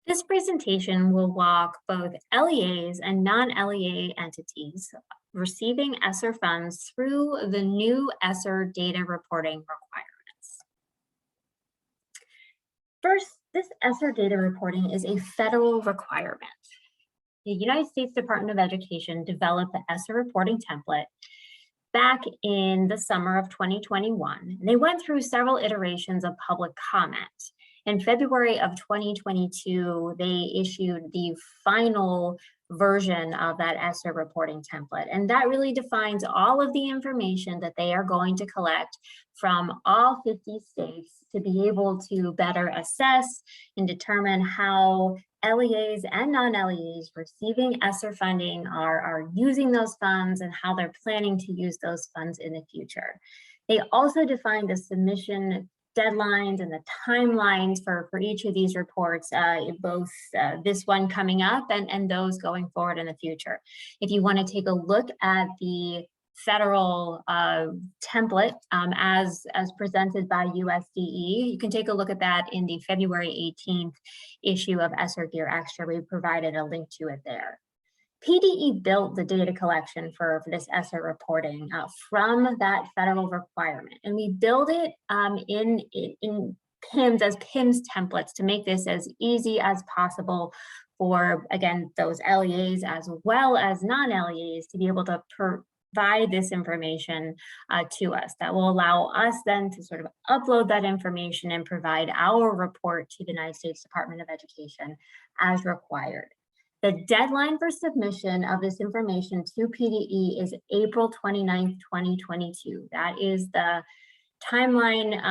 This presentation will walk both LEAs and non-LEA entities receiving ESSER funds through the new ESSER data reporting requirements. First, this ESSER data reporting is a federal requirement. The United States Department of Education developed the ESSER reporting template back in the summer of 2021. They went through several iterations of public comment. In February of 2022, they issued the final version of that ESSER reporting template. And that really defines all of the information that they are going to collect from all 50 states to be able to better assess and determine how LEAs and non-LEAs receiving ESSER funding are using those funds and how they're planning to use those funds in the future. They also defined the submission deadlines and the timelines for each of these reports, both this one coming up and those going forward in the future. If you want to take a look at the federal template as presented by USDE, you can take a look at that in the February 18th issue of ESSER Gear Extra. We provided a link to it there. PDE built the data collection for this ESSER reporting from that federal requirement. And we build it in PIMS as PIMS templates to make this as easy as possible for, again, those LEAs as well as non-LEAs to be able to provide this information to us. That will allow us then to sort of upload that information and provide our report to the United States Department of Education as required. The deadline for submission of this information to PDE is April 29th, 2022. That is the timeline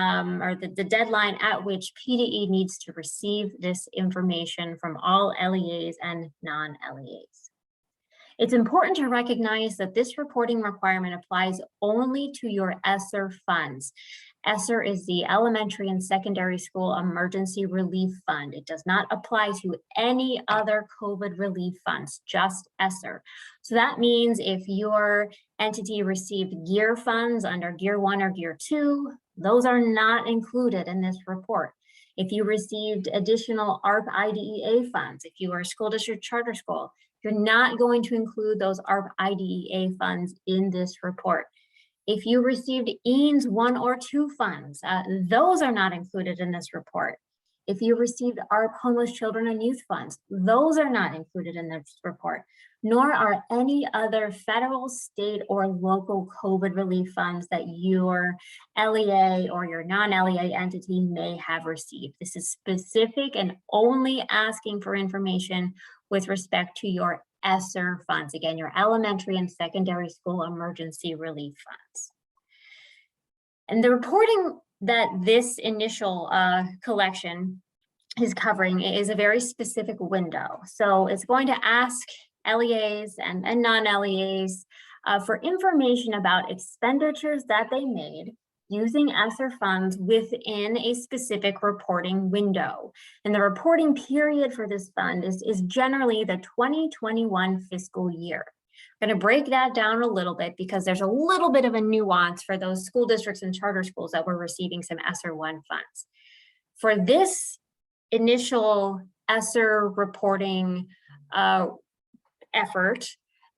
or the deadline at which PDE needs to receive this information from all LEAs and non-LEAs. It's important to recognize that this reporting requirement applies only to your ESSER funds. ESSER is the Elementary and Secondary School Emergency Relief Fund. It does not apply to any other COVID relief funds, just ESSER. So that means if your entity received GEAR funds under Gear 1 or Gear 2, those are not included in this report. If you received additional ARP IDEA funds, if you are a school district charter school, you're not going to include those ARP IDEA funds in this report. If you received EANS 1 or 2 funds, those are not included in this report. If you received ARP Homeless Children and Youth funds, those are not included in this report, nor are any other federal, state, or local COVID relief funds that your LEA or your non-LEA entity may have received. This is specific and only asking for information with respect to your ESSER funds, again, your elementary and secondary school emergency relief funds. And the reporting that this initial collection is covering is a very specific window. So it's going to ask LEAs and non-LEAs for information about expenditures that they made using ESSER funds within a specific reporting window. And the reporting period for this fund is generally the 2021 fiscal year. I'm going to break that down a little bit because there's a little bit of a nuance for those school districts and charter schools that were receiving some ESSER 1 funds. For this initial ESSER reporting effort,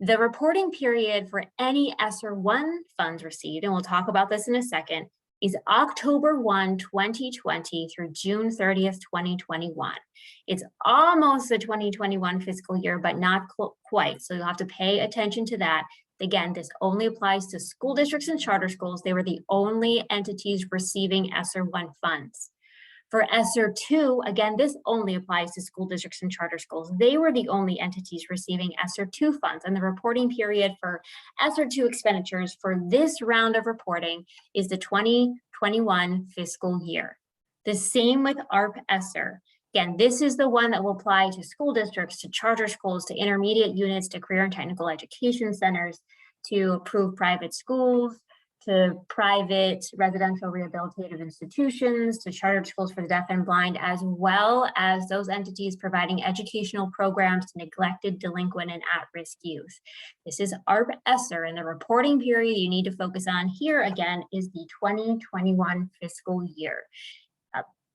the reporting period for any ESSER 1 funds received, and we'll talk about this in a second, is October 1, 2020 through June 30th, 2021. It's almost the 2021 fiscal year, but not quite. So you'll have to pay attention to that. Again, this only applies to school districts and charter schools. They were the only entities receiving ESSER 1 funds. For ESSER 2, again, this only applies to school districts and charter schools. They were the only entities receiving ESSER 2 funds, and the reporting period for ESSER 2 expenditures for this round of reporting is the 2021 fiscal year. The same with ARP ESSER. Again, this is the one that will apply to school districts, to charter schools, to intermediate units, to career and technical education centers, to approved private schools, to private residential rehabilitative institutions, to chartered schools for the deaf and blind, as well as those entities providing educational programs to neglected, delinquent, and at-risk youth. This is ARP ESSER, and the reporting period you need to focus on here again is the 2021 fiscal year.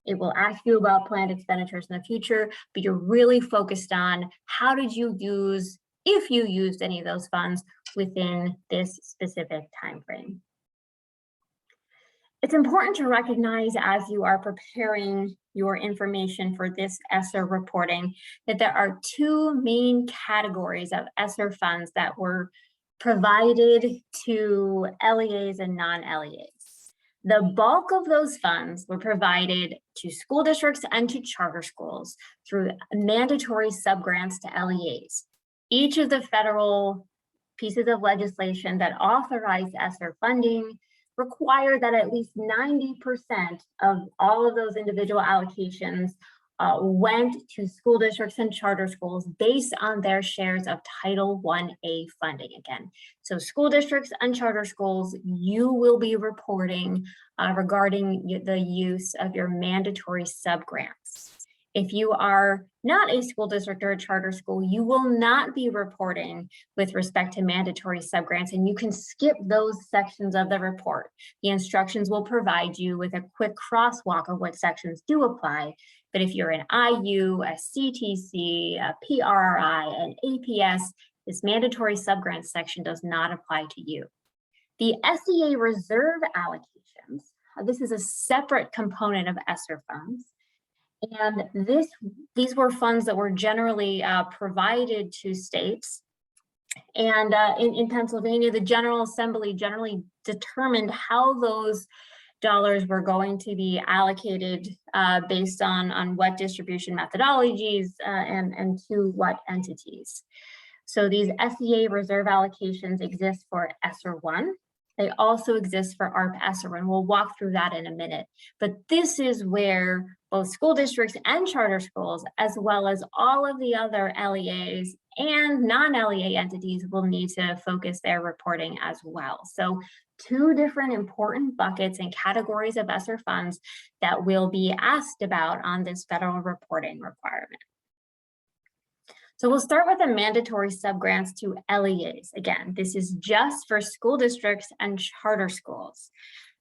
It will ask you about planned expenditures in the future, but you're really focused on how did you use, if you used any of those funds within this specific time frame. It's important to recognize as you are preparing your information for this ESSER reporting that there are two main categories of ESSER funds that were provided to LEAs and non-LEAs. The bulk of those funds were provided to school districts and to charter schools through mandatory subgrants to LEAs. Each of the federal pieces of legislation that authorize ESSER funding require that at least 90% of all of those individual allocations went to school districts and charter schools based on their shares of Title I-A funding again. So school districts and charter schools, you will be reporting regarding the use of your mandatory subgrants. If you are not a school district or a charter school, you will not be reporting with respect to mandatory subgrants, and you can skip those sections of the report. The instructions will provide you with a quick crosswalk of what sections do apply. But if you're an IU, a CTC, a PRRI, an APS, this mandatory subgrant section does not apply to you. The SEA reserve allocations, this is a separate component of ESSER funds. And these were funds that were generally provided to states. And in Pennsylvania, the General Assembly generally determined how those dollars were going to be allocated based on what distribution methodologies and to what entities. So these SEA reserve allocations exist for ESSER 1. They also exist for ARP ESSER, and we'll walk through that in a minute. But this is where both school districts and charter schools, as well as all of the other LEAs and non-LEA entities, will need to focus their reporting as well. So two different important buckets and categories of ESSER funds that will be asked about on this federal reporting requirement. So we'll start with the mandatory subgrants to LEAs. Again, this is just for school districts and charter schools.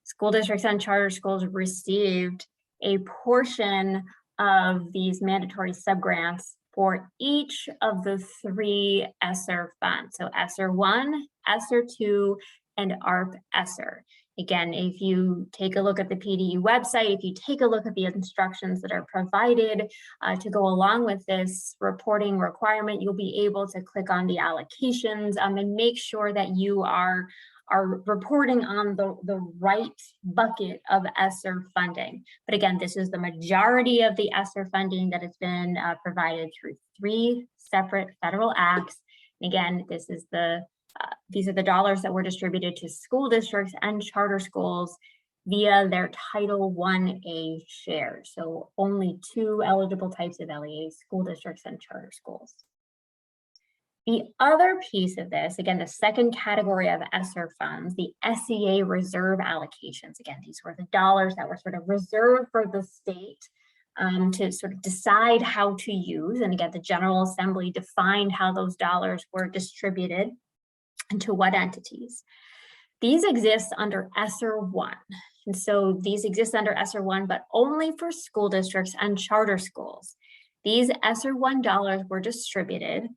School districts and charter schools received a portion of these mandatory subgrants for each of the three ESSER funds. So ESSER 1, ESSER 2, and ARP ESSER. Again, if you take a look at the PDE website, if you take a look at the instructions that are provided to go along with this reporting requirement, you'll be able to click on the allocations and make sure that you are reporting on the right bucket of ESSER funding. But again, this is the majority of the ESSER funding that has been provided through three separate federal acts. And again, this is these are the dollars that were distributed to school districts and charter schools via their Title I-A shares. So only two eligible types of LEAs, school districts and charter schools. The other piece of this, again, the second category of ESSER funds, the SEA reserve allocations. Again, these were the dollars that were sort of reserved for the state to sort of decide how to use. And again, the General Assembly defined how those dollars were distributed and to what entities. These exist under ESSER 1. And so these exist under ESSER 1, but only for school districts and charter schools. These ESSER 1 dollars were distributed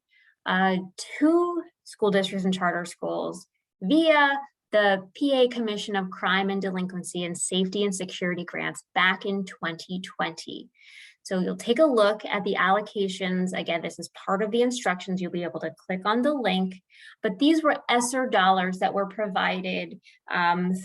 to school districts and charter schools via the PA Commission of Crime and Delinquency and Safety and Security grants back in 2020. So you'll take a look at the allocations. Again, this is part of the instructions. You'll be able to click on the link, but these were ESSER dollars that were provided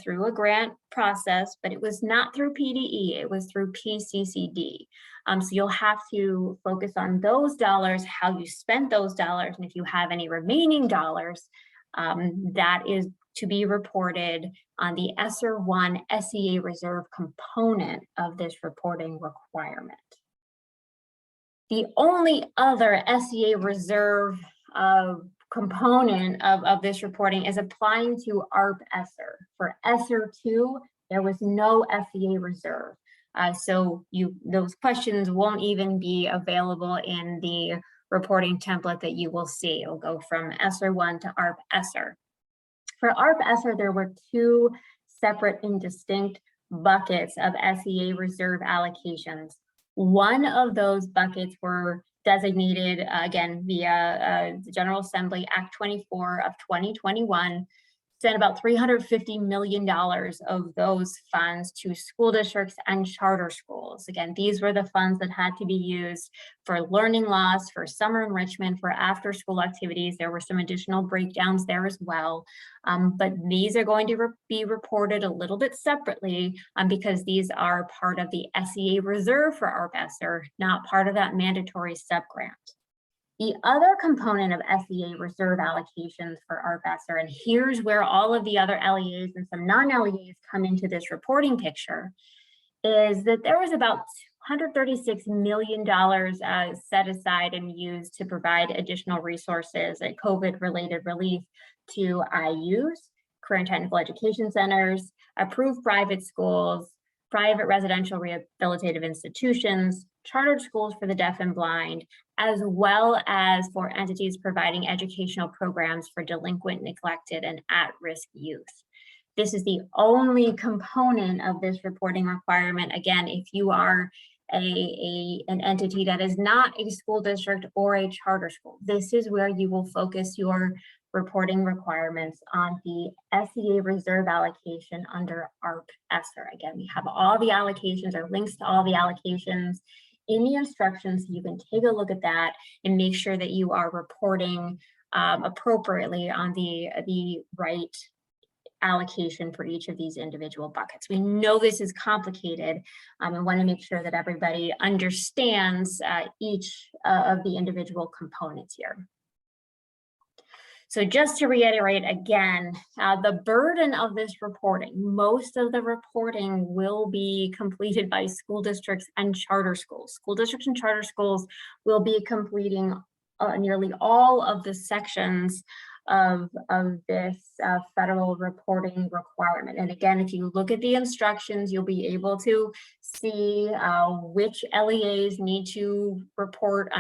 through a grant process, but it was not through PDE, it was through PCCD. So you'll have to focus on those dollars, how you spent those dollars, and if you have any remaining dollars, that is to be reported on the ESSER 1 SEA reserve component of this reporting requirement. The only other SEA reserve component of this reporting is applying to ARP ESSER. For ESSER 2, there was no SEA reserve. So those questions won't even be available in the reporting template that you will see. It'll go from ESSER 1 to ARP ESSER. For ARP ESSER, there were two separate and distinct buckets of SEA reserve allocations. One of those buckets were designated, again, via the General Assembly Act 24 of 2021, sent about $350 million of those funds to school districts and charter schools. Again, these were the funds that had to be used for learning loss, for summer enrichment, for after school activities. There were some additional breakdowns there as well. But these are going to be reported a little bit separately because these are part of the SEA reserve for ARP ESSER, not part of that mandatory subgrant. The other component of SEA reserve allocations for ARP ESSER, and here's where all of the other LEAs and some non-LEAs come into this reporting picture, is that there was about $136 million set aside and used to provide additional resources and COVID-related relief to IUs, career and technical education centers, approved private schools, private residential rehabilitative institutions, chartered schools for the deaf and blind, as well as for entities providing educational programs for delinquent, neglected, and at-risk youth. This is the only component of this reporting requirement. Again, if you are an entity that is not a school district or a charter school, this is where you will focus your reporting requirements on the SEA reserve allocation under ARP ESSER. Again, we have all the allocations or links to all the allocations in the instructions. You can take a look at that and make sure that you are reporting appropriately on the right allocation for each of these individual buckets. We know this is complicated and want to make sure that everybody understands each of the individual components here. So just to reiterate again, the burden of this reporting, most of the reporting will be completed by school districts and charter schools. School districts and charter schools will be completing nearly all of the sections of this federal reporting requirement. And again, if you look at the instructions, you'll be able to see which LEAs need to report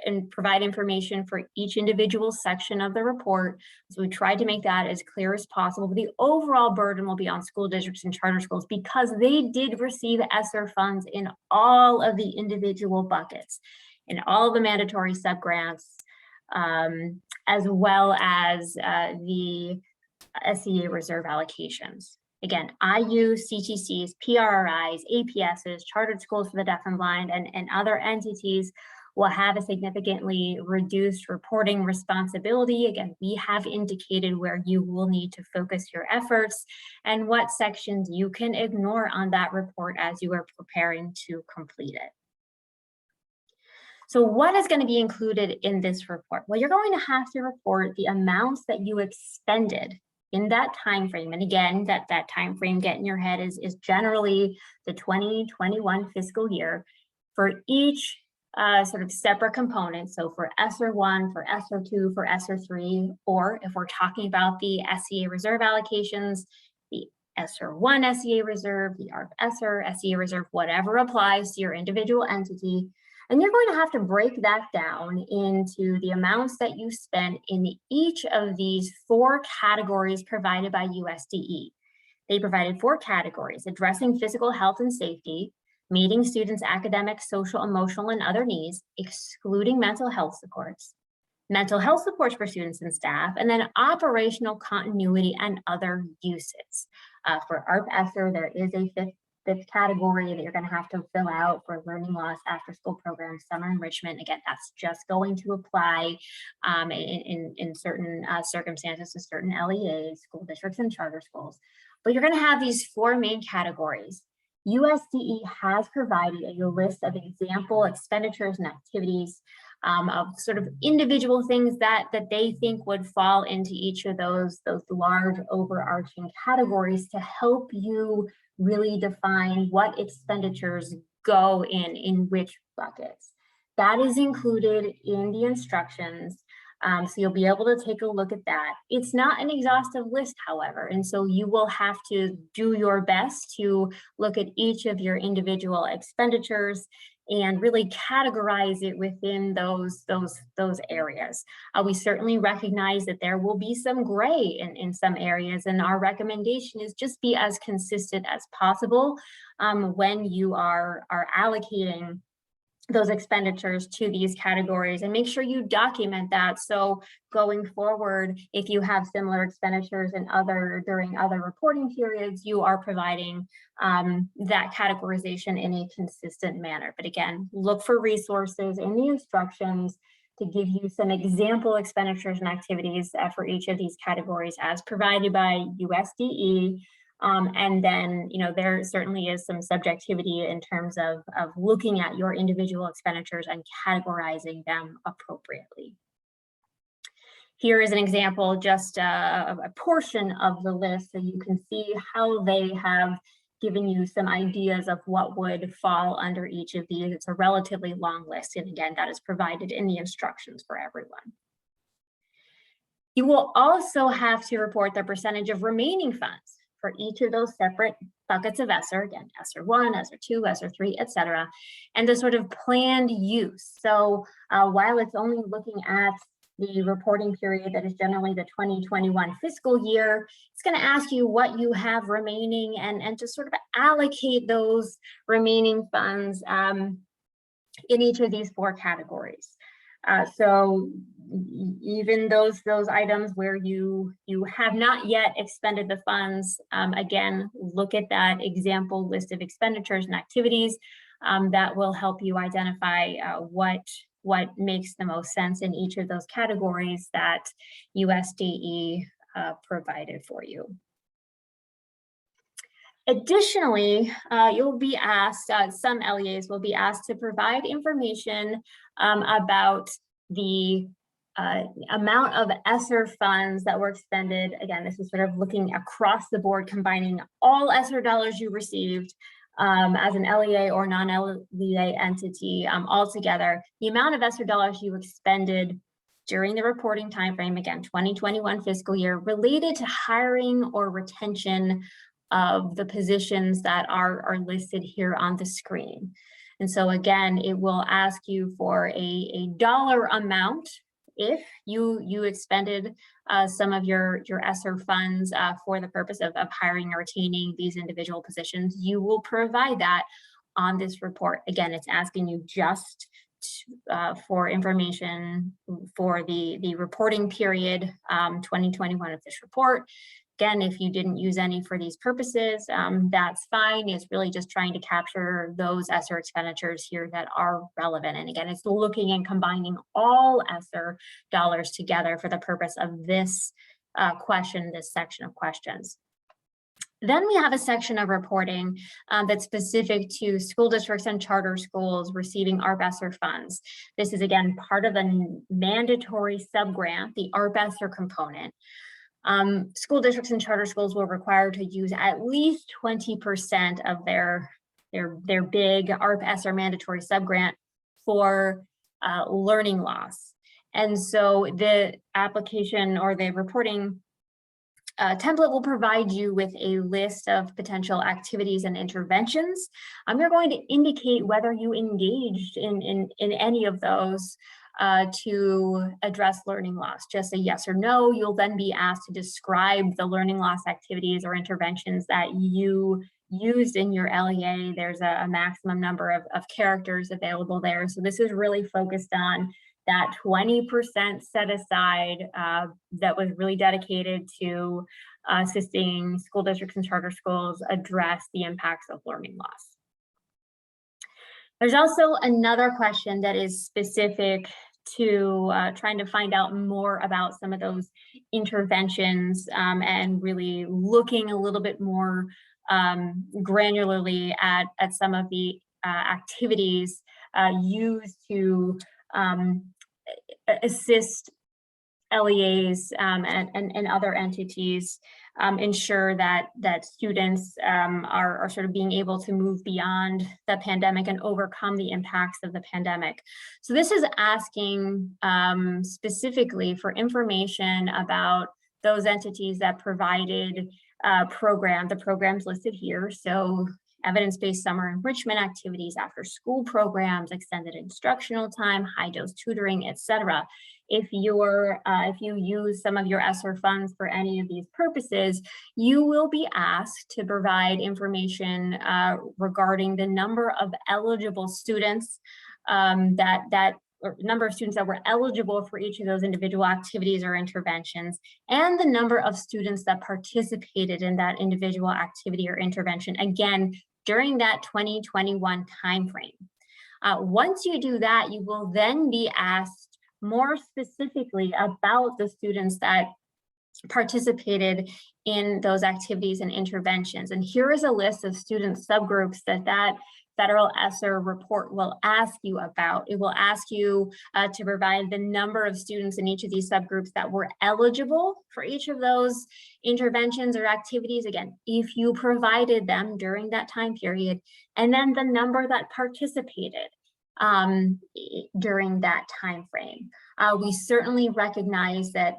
and provide information for each individual section of the report. So we tried to make that as clear as possible, but the overall burden will be on school districts and charter schools because they did receive ESSER funds in all of the individual buckets, in all the mandatory subgrants, as well as the SEA reserve allocations. Again, IUs, CTCs, PRRIs, APSs, chartered schools for the deaf and blind, and other entities will have a significantly reduced reporting responsibility. Again, we have indicated where you will need to focus your efforts and what sections you can ignore on that report as you are preparing to complete it. So what is going to be included in this report? Well, you're going to have to report the amounts that you expended in that time frame. And again, that time frame, get in your head, is generally the 2021 fiscal year for each sort of separate component. So for ESSER 1, for ESSER 2, for ESSER 3, or if we're talking about the SEA reserve allocations, the ESSER 1 SEA reserve, the ARP ESSER SEA reserve, whatever applies to your individual entity. And you're going to have to break that down into the amounts that you spend in each of these 4 categories provided by USDE. They provided 4 categories: addressing physical health and safety, meeting students' academic, social, emotional, and other needs, excluding mental health supports for students and staff, and then operational continuity and other uses. For ARP ESSER, there is a fifth category that you're going to have to fill out for learning loss, after school programs, summer enrichment. Again, that's just going to apply in certain circumstances to certain LEAs, school districts and charter schools. But you're going to have these 4 main categories. USDE has provided a list of example expenditures and activities of sort of individual things that they think would fall into each of those large overarching categories to help you really define what expenditures go in which buckets. That is included in the instructions. So you'll be able to take a look at that. It's not an exhaustive list, however, and so you will have to do your best to look at each of your individual expenditures and really categorize it within those areas. We certainly recognize that there will be some gray in some areas, and our recommendation is just be as consistent as possible when you are allocating those expenditures to these categories, and make sure you document that. So going forward, if you have similar expenditures during other reporting periods, you are providing that categorization in a consistent manner. But again, look for resources in the instructions to give you some example expenditures and activities for each of these categories as provided by USDE. And then, there certainly is some subjectivity in terms of looking at your individual expenditures and categorizing them appropriately. Here is an example, just a portion of the list, so you can see how they have given you some ideas of what would fall under each of these. It's a relatively long list, and again, that is provided in the instructions for everyone. You will also have to report the percentage of remaining funds for each of those separate buckets of ESSER, again, ESSER 1, ESSER 2, ESSER 3, et cetera, and the sort of planned use. So while it's only looking at the reporting period that is generally the 2021 fiscal year, it's going to ask you what you have remaining and to sort of allocate those remaining funds in each of these 4 categories. So even those items where you have not yet expended the funds, again, look at that example list of expenditures and activities that will help you identify what makes the most sense in each of those categories that USDE provided for you. Additionally, you'll be asked, some LEAs will be asked to provide information about the amount of ESSER funds that were expended. Again, this is sort of looking across the board, combining all ESSER dollars you received as an LEA or non-LEA entity all together. The amount of ESSER dollars you expended during the reporting timeframe, again, 2021 fiscal year, related to hiring or retention of the positions that are listed here on the screen. And so again, it will ask you for a dollar amount if you expended some of your ESSER funds for the purpose of hiring or retaining these individual positions. You will provide that on this report. Again, it's asking you just for information for the reporting period 2021 of this report. Again, if you didn't use any for these purposes, that's fine. It's really just trying to capture those ESSER expenditures here that are relevant. And again, it's looking and combining all ESSER dollars together for the purpose of this question, this section of questions. Then we have a section of reporting that's specific to school districts and charter schools receiving ARP ESSER funds. This is, again, part of a mandatory subgrant, the ARP ESSER component. School districts and charter schools were required to use at least 20% of their big ARP ESSER mandatory subgrant for learning loss. And so the application or the reporting template will provide you with a list of potential activities and interventions. You're going to indicate whether you engaged in any of those to address learning loss, just a yes or no. You'll then be asked to describe the learning loss activities or interventions that you used in your LEA. There's a maximum number of characters available there. So this is really focused on that 20% set aside that was really dedicated to assisting school districts and charter schools address the impacts of learning loss. There's also another question that is specific to trying to find out more about some of those interventions and really looking a little bit more granularly at some of the activities used to assist LEAs and other entities ensure that students are sort of being able to move beyond the pandemic and overcome the impacts of the pandemic. So this is asking specifically for information about those entities that provided the programs listed here. So evidence-based summer enrichment activities, after school programs, extended instructional time, high dose tutoring, etc. If you use some of your ESSER funds for any of these purposes, you will be asked to provide information regarding the number of eligible students or number of students that were eligible for each of those individual activities or interventions, and the number of students that participated in that individual activity or intervention, again, during that 2021 timeframe. Once you do that, you will then be asked more specifically about the students that participated in those activities and interventions. And here is a list of student subgroups that federal ESSER report will ask you about. It will ask you to provide the number of students in each of these subgroups that were eligible for each of those interventions or activities, again, if you provided them during that time period, and then the number that participated during that time frame. We certainly recognize that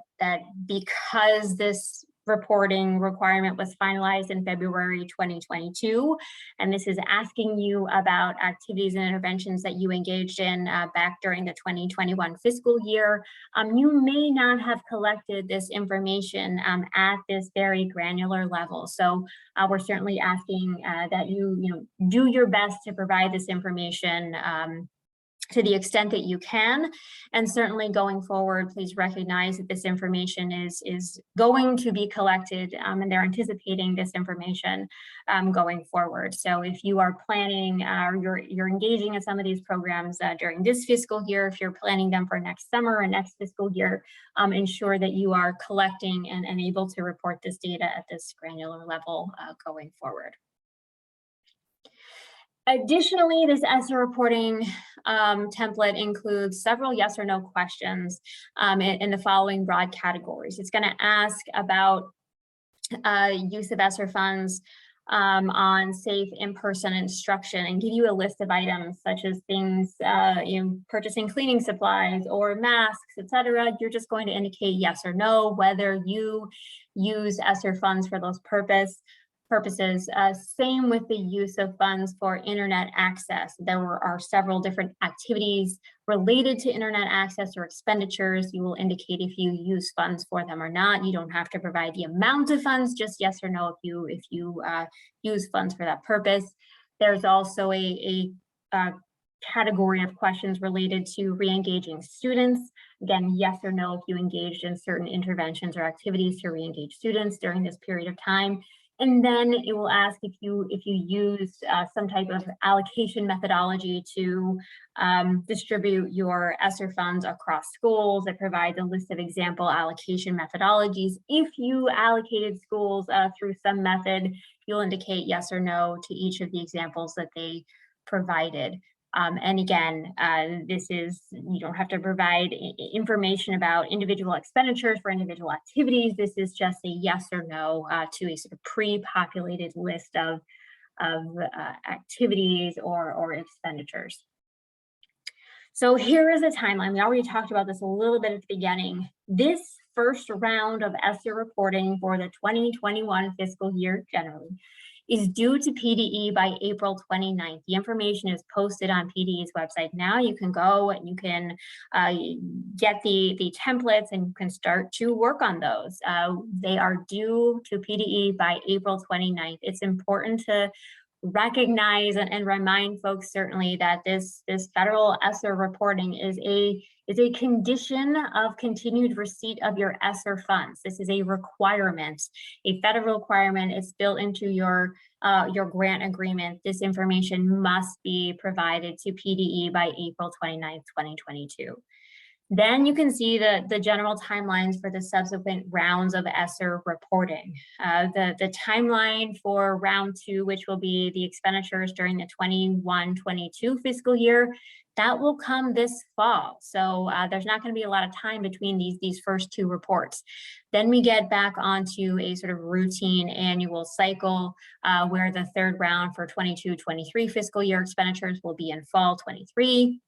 because this reporting requirement was finalized in February 2022, and this is asking you about activities and interventions that you engaged in back during the 2021 fiscal year. You may not have collected this information at this very granular level. So we're certainly asking that you do your best to provide this information to the extent that you can. And certainly going forward, please recognize that this information is going to be collected and they're anticipating this information going forward. So if you are planning or you're engaging in some of these programs during this fiscal year, if you're planning them for next summer or next fiscal year, ensure that you are collecting and able to report this data at this granular level going forward. Additionally, this ESSER reporting template includes several yes or no questions in the following broad categories. It's going to ask about use of ESSER funds on safe in-person instruction and give you a list of items such as things, purchasing cleaning supplies or masks, etc. You're just going to indicate yes or no whether you use ESSER funds for those purposes. Same with the use of funds for internet access. There are several different activities related to internet access or expenditures. You will indicate if you use funds for them or not. You don't have to provide the amount of funds, just yes or no if you use funds for that purpose. There's also a category of questions related to re-engaging students. Again, yes or no if you engaged in certain interventions or activities to re-engage students during this period of time. And then it will ask if you used some type of allocation methodology to distribute your ESSER funds across schools. It provides a list of example allocation methodologies. If you allocated schools through some method, you'll indicate yes or no to each of the examples that they provided. And again, you don't have to provide information about individual expenditures for individual activities. This is just a yes or no to a sort of pre-populated list of activities or expenditures. So here is a timeline. We already talked about this a little bit at the beginning. This first round of ESSER reporting for the 2021 fiscal year generally is due to PDE by April 29th. The information is posted on PDE's website now. You can go and you can get the templates and you can start to work on those. They are due to PDE by April 29th. It's important to recognize and remind folks certainly that this federal ESSER reporting is a condition of continued receipt of your ESSER funds. This is a requirement, a federal requirement. It's built into your grant agreement. This information must be provided to PDE by April 29th, 2022. Then you can see the general timelines for the subsequent rounds of ESSER reporting. The timeline for round 2, which will be the expenditures during the 21-22 fiscal year, that will come this fall. So there's not going to be a lot of time between these first 2 reports. Then we get back onto a sort of routine annual cycle where the 3rd round for 22-23 fiscal year expenditures will be in fall 23.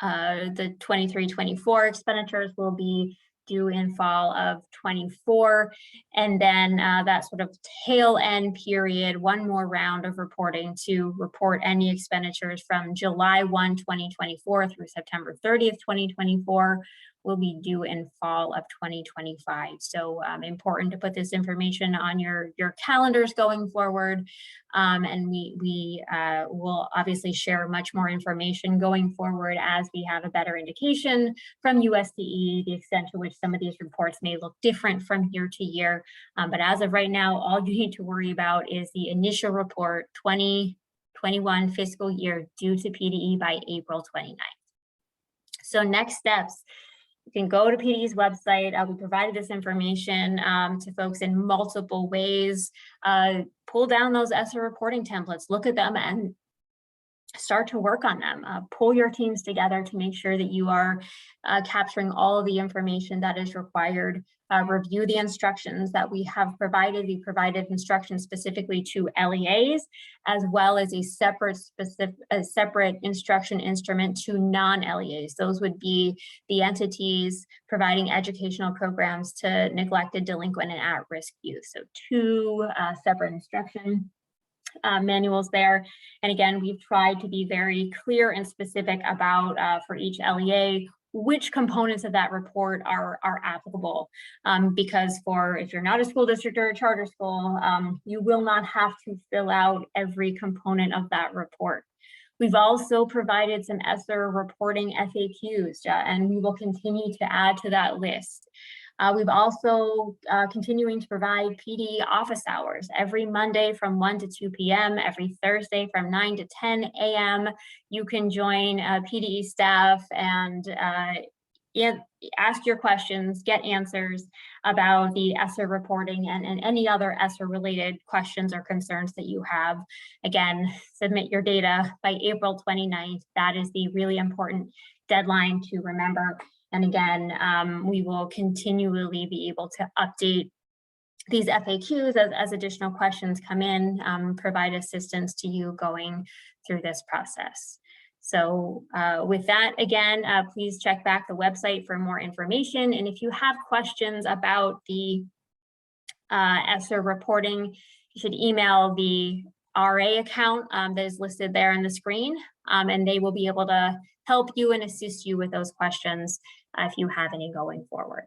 The 23-24 expenditures will be due in fall of 24. And then that sort of tail end period, one more round of reporting to report any expenditures from July 1, 2024 through September 30th, 2024 will be due in fall of 2025. So important to put this information on your calendars going forward. And we will obviously share much more information going forward as we have a better indication from USDE, the extent to which some of these reports may look different from year to year. But as of right now, all you need to worry about is the initial report 2021 fiscal year due to PDE by April 29th. So next steps. You can go to PDE's website. We provided this information to folks in multiple ways. Pull down those ESSER reporting templates, look at them and start to work on them. Pull your teams together to make sure that you are capturing all of the information that is required. Review the instructions that we have provided. We provided instructions specifically to LEAs, as well as a separate instruction instrument to non-LEAs. Those would be the entities providing educational programs to neglected, delinquent, and at-risk youth. So 2 separate instruction manuals there. And again, we've tried to be very clear and specific about for each LEA which components of that report are applicable, because if you're not a school district or a charter school, you will not have to fill out every component of that report. We've also provided some ESSER reporting FAQs, and we will continue to add to that list. We've also continuing to provide PDE office hours every Monday from 1 to 2 p.m., every Thursday from 9 to 10 a.m. You can join PDE staff and ask your questions, get answers about the ESSER reporting and any other ESSER related questions or concerns that you have. Again, submit your data by April 29th. That is the really important deadline to remember. And again, we will continually be able to update these FAQs as additional questions come in, provide assistance to you going through this process. So with that, again, please check back the website for more information. And if you have questions about the ESSER reporting, you should email the RA account that is listed there on the screen, and they will be able to help you and assist you with those questions if you have any going forward.